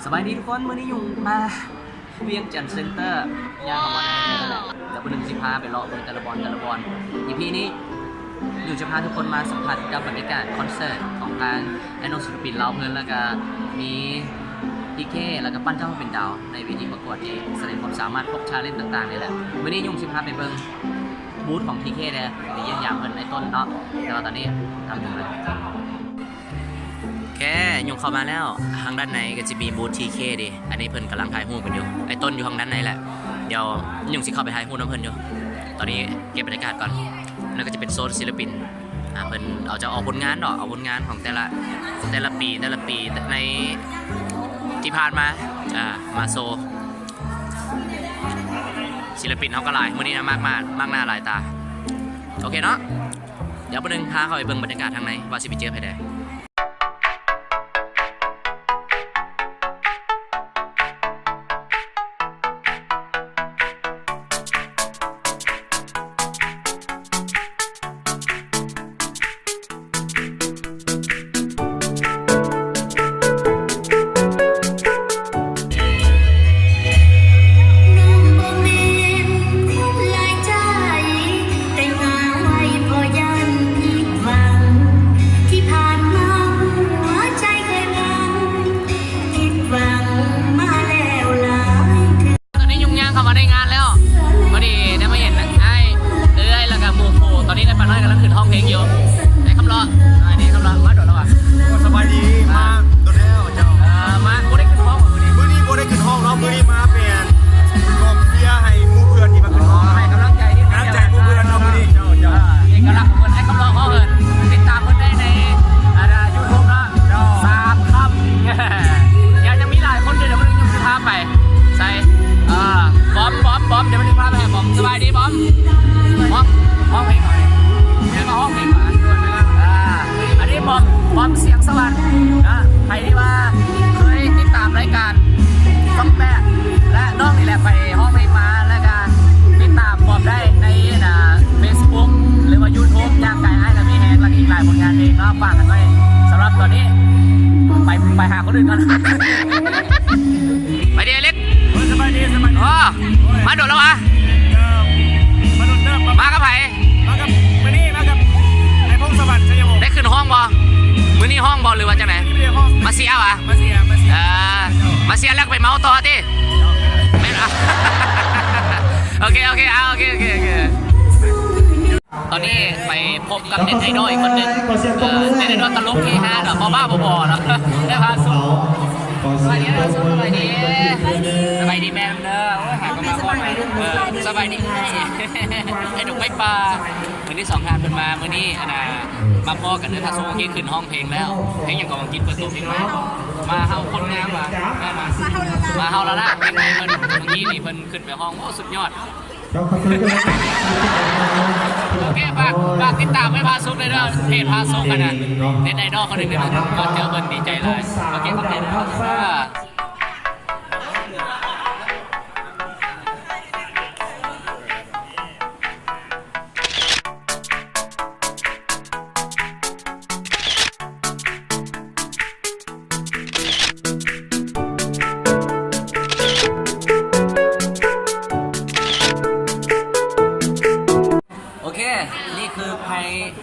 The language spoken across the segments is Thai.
สบายดีทุกคนมื้อนี้อยู่มาเวียงจันทร์เซ็นเตอร์ย่างประมาณนี้แหละแต่วันหนึ่งสิพาไปเลาะแต่ละบอลEPนี้อยู่จะพาทุกคนมาสัมผัสกับบรรยากาศคอนเสิร์ตของทางไอโนศิลปินเราเพื่อนแล้วก็มีพีเคแล้วก็ปั้นเจ้าเป็นดาวในเวทีประกวดที่แสดงความสามารถพกชาเลนจ์ต่างๆนี่แหละวันนี้ยุ่งสิพาไปเบิ่งบูธของพีเคเลยไปเยี่ยมยามเพิ่นในต้นเนาะแต่ว่าตอนนี้ทำอยู่เลยแค่ยุงเข้ามาแล้วทางด้านในก็จะมีบูธทีเคดิอันนี้เพิ่นกำลังถ่ายรูปกันอยู่ไอ้ต้นอยู่ทางด้านในแหละเดี๋ยวยุงสิเข้าไปถ่ายรูปน้ำเพิ่นอยู่ตอนนี้เก็บบรรยากาศก่อนแล้วก็จะเป็นโซนศิลปินเพิ่นเอาจะออกผลงานเนาะเอาผลงานของแต่ละปีในที่ผ่านมามาโซศิลปินเขาก็หลายมื้อนี้นะมากหน้าหลายตาโอเคเนาะเดี๋ยวประเด็นพาเข้าไปเบิ่งบรรยากาศทางในว่าสิไปเจอไผได้บอมเสียงสวรรค์นะใครที่ว่าเคยติดตามรายการต้องแม่และน้องนี่แหละไปห้องเพลงมาแล้วก็ติดตามบอมได้ในFacebook หรือว่า YouTube ย่างไก่ไอ้กับมีแฮงและอีกหลายผลงานเพลงเนาะฝากกันไว้สำหรับตอนนี้ไปหาคนอื่นกันไปดีเล็กสบายดีอ๋อมาโดดแล้ววะมากับไผ่มากับไอ้พงศวรรค์ชัยพงศ์ได้ขึ้นห้องบ่มื้อนี้ห้องบอลหรือว่าจังไหนมาเสียวะมาเสียแล้วไปเมาต่อที่ไม่ละโอเคตอนนี้ไปพบกับเน็ตไอดอลอีกคนหนึ่งเน็ตไอดอลตลกที่5เนาะบ้าๆบอๆเนาะได้พาสุสวัสดีนะสบายดีแม่เด้อหากันมาบ่อยสบายดีไอ้ดอกไม้ป่าวันที่2 งานเพิ่นมามื้อนี้มาพ่อกันเด้อถ้าสู้ที่ขึ้นห้องเพลงแล้วเพลงยังก็กินเปิดตัวเพลงมาเฮาคนงามว่ะมาเฮาละล่ะเพลงไหนเพิ่นเมื่อกี้นี่เพิ่นขึ้นไปห้องโอ้สุดยอดโอเคฝากติดตามให้พาซุกเลยเด้อเพจพาซุกกันนะเน็ตไอดอลคนหนึ่งเลยนะก็เจอเพิ่นดีใจเลยโอเคขอบคุณนะครับนี่คือ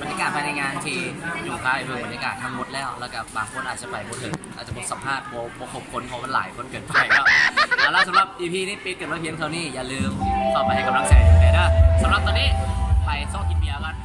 บรรยากาศภายในงานที่อยู่ใกล้เรื่องบรรยากาศทั้งหมดแล้วก็บางคนอาจจะไปหมดถึงอาจจะหมดสัมภาษณ์โบครบคนเพราะมันหลายคนเกินไปก็แล้วสำหรับ EP นี้ปิดกันไว้เพียงเท่านี้อย่าลืมเข้าไปให้กำลังใจด้วยนะสำหรับตอนนี้ไปซ่อกินเบียร์กัน